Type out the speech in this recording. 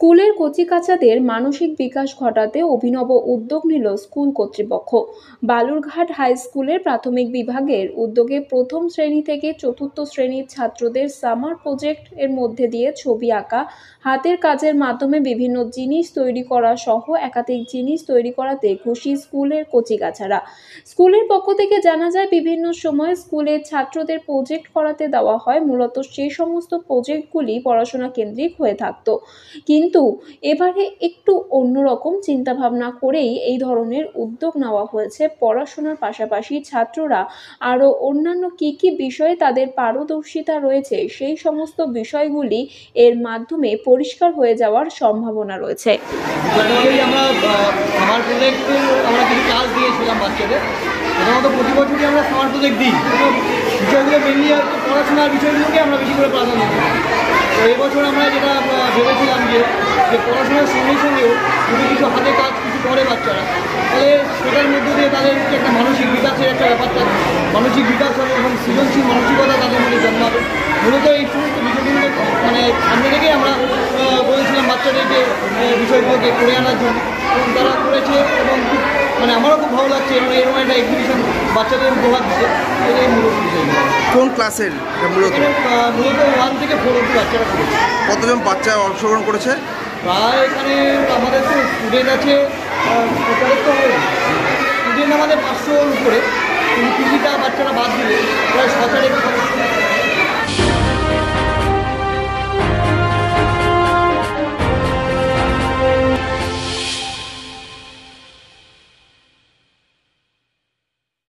স্কুলের কচিকাঁচাদের মানসিক বিকাশ ঘটাতে অভিনব উদ্যোগ নিল স্কুল কর্তৃপক্ষ। বালুরঘাট হাই স্কুলের প্রাথমিক বিভাগের উদ্যোগে প্রথম শ্রেণী থেকে চতুর্থ শ্রেণীর ছাত্রদের সামার প্রজেক্ট এর মধ্যে দিয়ে ছবি আঁকা, হাতের কাজের মাধ্যমে বিভিন্ন জিনিস তৈরি করা সহ একাধিক জিনিস তৈরি করাতে খুশি স্কুলের কচিকাঁচারা। স্কুলের পক্ষ থেকে জানা যায়, বিভিন্ন সময় স্কুলের ছাত্রদের প্রজেক্ট করাতে দেওয়া হয়, মূলত সেই সমস্ত প্রজেক্টগুলি পড়াশোনা কেন্দ্রিক হয়ে থাকতো। কিন্তু এবারে একটু অন্যরকম চিন্তাভাবনা করেই এই ধরনের উদ্যোগ নেওয়া হয়েছে। পড়াশোনার পাশাপাশি ছাত্ররা আরও অন্যান্য কী বিষয়ে তাদের পারদর্শিতা রয়েছে, সেই সমস্ত বিষয়গুলি এর মাধ্যমে পরিষ্কার হয়ে যাওয়ার সম্ভাবনা রয়েছে। আমরা কিছু কাজ দিয়েছিলাম বাচ্চাদের। সাধারণত প্রতি বছরই আমরা সামার প্রজেক্ট দিই, বিষয়গুলো মেনলি পড়াশোনার বিষয়গুলোকে আমরা বেশি করে প্রাধান্য দিই। তো এবছর আমরা যেটা ভেবেছিলাম যে পড়াশোনার সঙ্গে সঙ্গেও যদি কিছু হাতে কাজ কিছু করে বাচ্চারা, তাহলে সেটার মধ্য দিয়ে তাদের যে একটা মানসিক বিকাশের একটা ব্যাপার থাকে, মানসিক বিকাশ হবে এবং সৃজনশীল মানসিকতা তাদের মধ্যে জন্মাবে। মূলত এই সমস্ত বিষয়গুলো সামনে থেকেই আমরা বলেছিলাম বাচ্চাদেরকে বিষয়গুলোকে করে আনার জন্য, এবং তারা করেছে। এবং আমারও খুব ভালো লাগছে এবং এরকম একটা এক্সিবিশন বাচ্চাদের উপহার দিচ্ছে। এটাই মূলত বিষয়গুলো। কোন ক্লাসের মূলত? 1 থেকে 4 অবধি বাচ্চারা করেছে। কতজন বাচ্চা অংশগ্রহণ করেছে? প্রায় এখানে আমাদের তো স্টুডেন্ট আছে, স্টুডেন্ট আমাদের 500-র উপরে, কিন্তু কিছুটা বাচ্চারা বাদ দিলে প্রায় 7-8